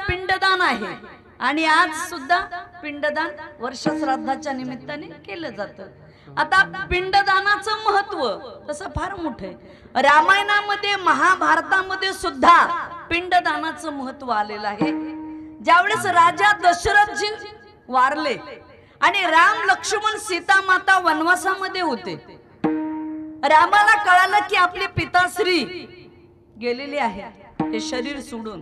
पिंडदान आहे आणि आज सुद्धा पिंडदान वर्षश्राद्धाच्या निमित्ताने केलं जातं। आता पिंडदानाचं महत्व तसं फार मोठं आहे। रामायणामध्ये महाभारतामध्ये सुद्धा पिंडदानाचं महत्व आलेलं आहे। ज्यावेळेस राजा दशरथजी वारले आणि राम लक्ष्मण सीता माता वनवासामध्ये होते, रामाला कळालं की आपले पिताश्री गेलेले आहेत, हे शरीर सोडून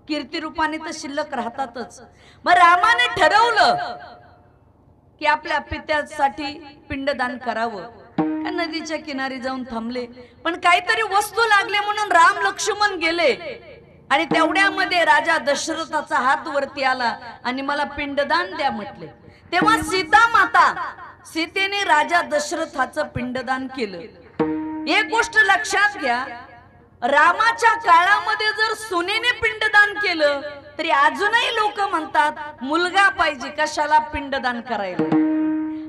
कीर्ती रूपाने तर शिल्लक राहतातच। मग रामाने ठरवलं की आपल्या पित्यासाठी पिंडदान करावं। का नदीच्या किनारी जाऊन थांबले, पण काहीतरी वस्तू लागले म्हणून राम लक्ष्मण गेले आणि तेवढ्यामध्ये राजा दशरथाचा हात वरती आला आणि मला पिंडदान द्या म्हटले। तेव्हा सीता माता सीतेने राजा दशरथाचं पिंडदान केलं। एक गोष्ट लक्षात घ्या, रामाच्या काळामध्ये जर सुनेने पिंडदान केलं तरी अजूनही लोक म्हणतात मुलगा पाहिजे कशाला पिंडदान करायला।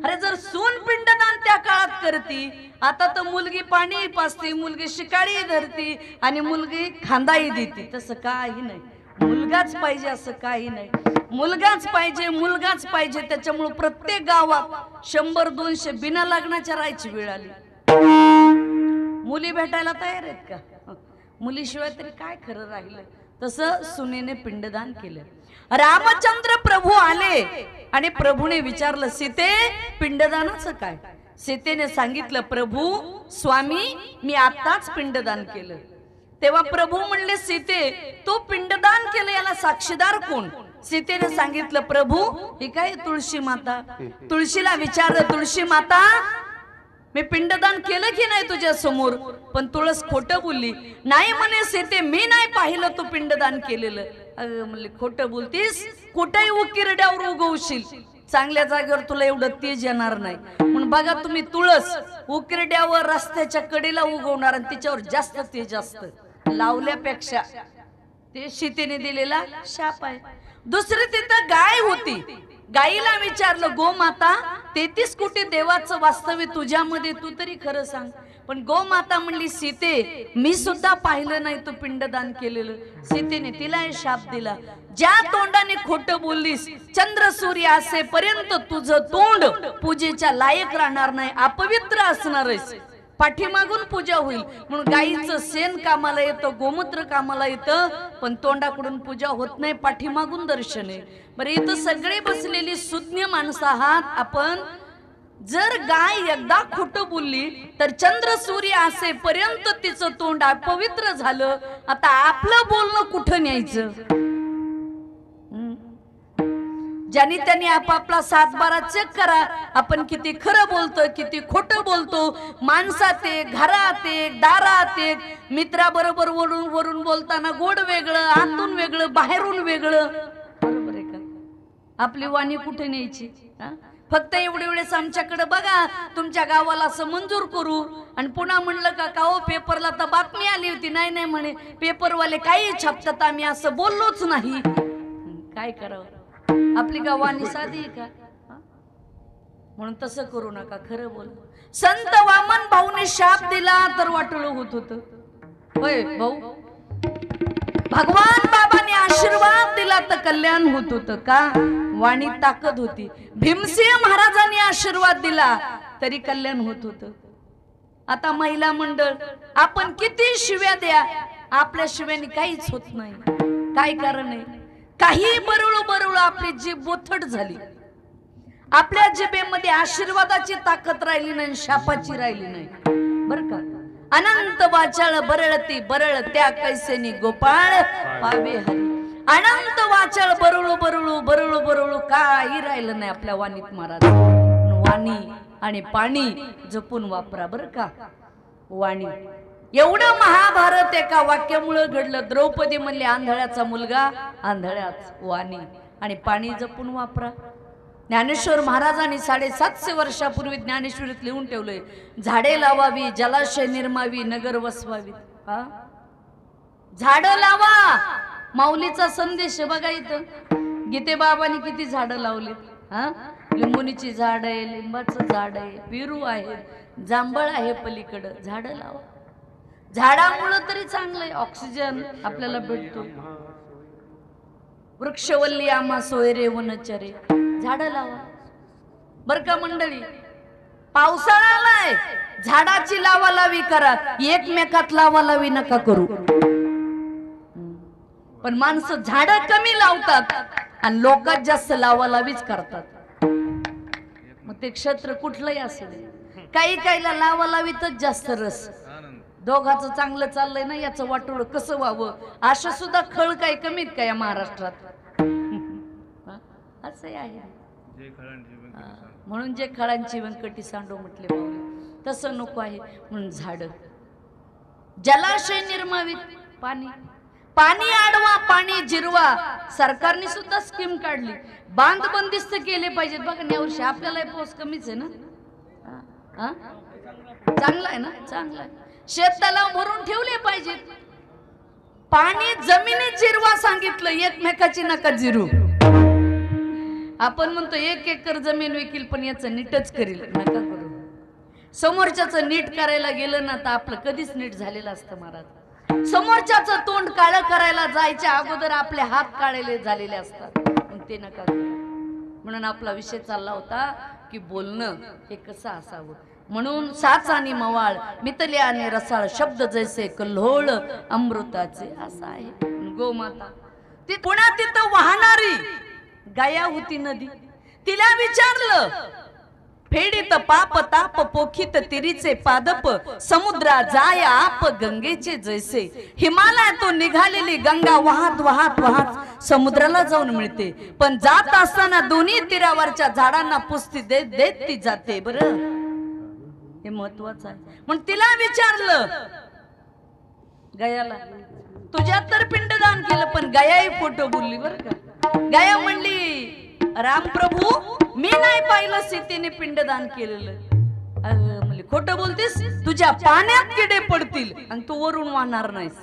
अरे जर सून पिंडदान त्या काळात करती, आता तर मुलगी पाणी पाजते, मुलगी शिकारी धरती आणि मुलगी खांदाही देते, तसं काही नाही। मुलगाच पाहिजे असं काही नाही, मुलगाच पाहिजे, मुलगाच पाहिजे। त्याच्यामुळे प्रत्येक गावात 100-200 बिना लग्नाच्या राहायची वेळ आली। मुली भेटायला तयार आहेत का? मुलीशिवाय तरी काय खरं राहिलं। तसं सुनेने पिंडदान केलं। रामचंद्र प्रभू आले आणि प्रभूने विचारलं सीते पिंडदानाचं काय? सीतेने सांगितलं प्रभू स्वामी मी आताच पिंडदान केलं। तेव्हा प्रभू म्हणले सीते तू पिंडदान केलं याला साक्षीदार कोण? सीतेने सांगितलं प्रभू ही काय तुळशी माता। तुळशीला विचारलं तुळशी माता मी पिंडदान केलं की नाही तुझ्या समोर? पण तुळस खोटं बोलली। नाही म्हणे सीते मी नाही पाहिलं तू पिंडदान केलेलं। म्हणले खोटं बोलतीस, कुठेही उकिरड्यावर उगवशील, चांगल्या जागेवर तुला एवढं तेज येणार नाही। म्हणून बघा तुम्ही तुळस उकिरड्यावर रस्त्याच्या कडेला उगवणार आणि तिच्यावर जास्त तेज असतं लावल्यापेक्षा। ते सीतेने दिलेला शाप आहे। दुसरी तिथं गाय होती, गाईला विचारलं गोमाता 33 कोटी देवाचं वास्तव्य तुझ्यामध्ये, तू तरी खरं सांग। पण गोमाता म्हणली सीते मी सुद्धा पाहिलं नाही तू पिंडदान केलेलं। सीतेने तिला शाप दिला, ज्या तोंडाने खोटं बोललीस चंद्र सूर्य असेपर्यंत तुझं तोंड पूजेच्या लायक राहणार नाही, अपवित्र असणार आहेस, पाठीमागून पूजा होईल। म्हणून गाईचं शेण कामाला येतं, गोमूत्र कामाला येतं, पण तोंडाकडून पूजा होत नाही, पाठीमागून दर्शन आहे। बरं इथं सगळे बसलेली सुज्ञ माणसं आहात आपण, जर गाय एकदा खोटं बोलली तर चंद्र सूर्य असेपर्यंत तिचं तोंड अपवित्र झालं, आता आपलं बोलणं कुठं न्यायचं? ज्यांनी त्यांनी आपापला 7-12 चेक करा, आपण किती खरं बोलतो किती खोटं बोलतो। माणसात एक, घरात एक, दारात एक, मित्राबरोबर वरून बोलताना गोड वेगळं, आतून वेगळं, बाहेरून वेगळं, बरोबर आहे का? आपली वाणी कुठे न्यायची? फक्त एवढे वेळेस आमच्याकडे बघा तुमच्या गावाला असं मंजूर करू आणि पुन्हा म्हणलं का हो पेपरला तर बातमी आली होती, नाही नाही म्हणे पेपरवाले काही छापतात, आम्ही असं बोललोच नाही। काय करावं? आपली गावानी साधी का? म्हणून तसं करू नका, खरं बोल। संत वामन भाऊने शाप दिला तर वाटलं होत होतं होय भाऊ, भगवान बाबाने आशीर्वाद दिला तर कल्याण होत होतं का? वाणी ताकद होती। भीमसिंह महाराजांनी आशीर्वाद दिला तरी कल्याण होत होतं। आता महिला मंडळ आपण किती शिव्या द्या, आपल्या शिव्यानी काहीच होत नाही। काय कारण आहे? काही बरळू बरळू आपली जीभ बोथट झाली, आपल्या जिभेमध्ये आशीर्वादाची ताकद राहिली नाही, शापाची राहिली नाही, बरं का? अनंत वाचाळ बरळती बरळ त्या कैसेनी गोपाळ पावे हरी। अनंत वाचाळ बरळू बरळू बरळू बरळू काही राहिलं नाही आपल्या वाणीत महाराज। वाणी आणि पाणी जपून वापरा बरं का। वाणी एवढं महाभारत एका वाक्यामुळे घडलं। द्रौपदी म्हणले आंधळ्याचा मुलगा आंधळ्याच वाणी आणि पाणी जपून वापरा। ज्ञानेश्वर महाराजांनी 750 वर्षापूर्वी ज्ञानेश्वरीत लिहून ठेवलंय, झाडे लावावी, जलाशय निर्मावी, नगर वसवावी। झाडं लावा, माऊलीचा संदेश बघा इथं। गीते बाबांनी किती झाडं लावलीत? लिंबुनीची झाड आहे, लिंबाचं झाड आहे, पेरू आहे, जांभळ आहे, पलीकडं झाडं लावा। झाडामुळे तरी चांगलंय, ऑक्सिजन आपल्याला भेटतो। वृक्षवल्ली आम्हा सोयरे वनचरे, झाडं लावा बर का मंडळी. पावसाळा आलाय, झाडाची लावालावी करा, एकमेकात लावालावी नका करू. पण माणसं झाडं कमी लावतात आणि लोकात जास्त लावालावीच करतात. मग ते क्षेत्र कुठलंही असेल, काही काहीला लावालावीतच जास्त रस. दोघाचं चांगलं चाललंय ना, याचं वाटोळं कसं व्हावं अशा सुद्धा खळ काही कमीत काय या महाराष्ट्रात. असं आहे. म्हणून जे खळांची व्यंकटी सांडो म्हटले बाबा, तसं नको आहे. म्हणून झाड, जलाशय निर्मावित, पाणी पाणी अडवा, पाणी जिरवा. सरकारने सुद्धा स्कीम काढली, बांध बंदिस्त केले पाहिजेत. बघा या वर्षी आपल्याला पाऊस कमीच आहे ना. चांगला आहे ना, चांगला आहे. शेततलाव भरून ठेवले पाहिजेत. पाणी जमिनीत जिरवा सांगितलं, एकमेकाची नका जिरू. आपण म्हणतो 1 एकर जमीन विकील, पण याचं नीटच करील, नका करू. समोरच्याचं नीट करायला गेलं ना तर आपलं कधीच नीट झालेलं असतं महाराज. समोरच्याचं तोंड काळं करायला जायच्या अगोदर आपले हात काळेले झालेले असतात, पण ते नका करू. म्हणून आपला विषय चालला होता की बोलणं हे कसं असावं. म्हणून साच आणि मवाळ, मितले आणि रसाळ, शब्द जैसे कल्होळ अमृताचे, असं आहे. गोमाता ती पुण्यात तिथं वाहणारी गाया होती नदी. तिला विचारलं, फेडीत पाप ताप पोखित तिरीचे पादप, समुद्रा जाय आप गंगेचे जैसे. हिमालयात निघालेली गंगा वाहत वाहत वाहत समुद्राला जाऊन मिळते, पण जात असताना दोन्ही तीरावरच्या झाडांना पुस्ती देत देत ती जाते. बरं, हे महत्वाचं आहे. म्हणून तिला विचारलं गयाला, तुझ्या तर पिंडदान केलं, पण गयाही फोटो बोलली. बरं का, गया म्हणली, राम प्रभू मी नाही पाहिलं सीतेने पिंडदान केलेलं. म्हणली खोटं बोलतीस, तुझ्या पाण्यात किडे पडतील आणि तू वरून वाहणार नाहीस.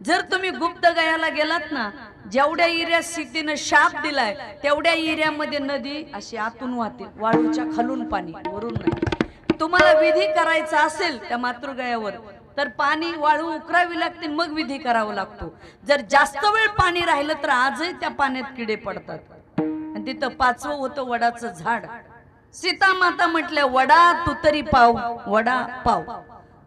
जर तुम्ही गुप्त गयाला गेलात ना, जेवढ्या एरिया सीतेने शाप दिलाय तेवढ्या एरियामध्ये नदी अशी आतून वाहते, वाळूच्या खालून पाणी, वरून नाही. तुम्हाला विधी करायचा असेल त्या मातृगयावर तर पाणी वाळू उकरावी लागते, मग विधी करावा लागतो. जर जास्त वेळ पाणी राहिलं तर आजही त्या पाण्यात किडे पडतात. आणि तिथं 5वं होतं वडाचं झाड. सीता माता म्हटल्या, वडा तू तरी पाव, वडा पाव.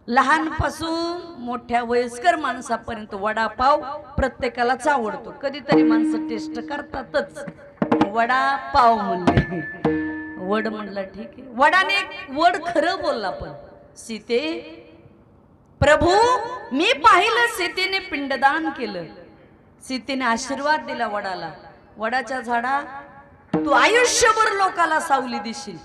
लहानपासून मोठ्या वयस्कर माणसापर्यंत वडा पाव प्रत्येकालाच आवडतो. कधीतरी माणसं टेस्ट करतातच. वडा पाव म्हणले, वड म्हणला ठीक आहे. वडाने एक वड खरं बोलला, पण सीते प्रभू मी पाहिलं सीतेने पिंडदान केलं. सीतेने आशीर्वाद दिला वडाला, वडाच्या झाडा तू आयुष्यभर लोकाला सावली देशील.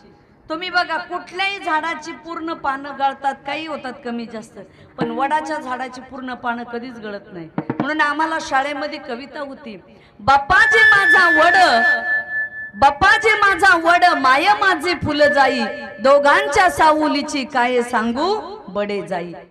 तुम्ही बघा कुठल्याही झाडाची पूर्ण पानं गळतात, काही होतात कमी जास्त, पण वडाच्या झाडाची पूर्ण पानं कधीच गळत नाही. म्हणून आम्हाला शाळेमध्ये कविता होती, बाप्पाचे माझा वड, बाप्पाचे माझा वड, माय माझे फुल जाई, दोघांच्या सावलीची काय सांगू बडे जाई.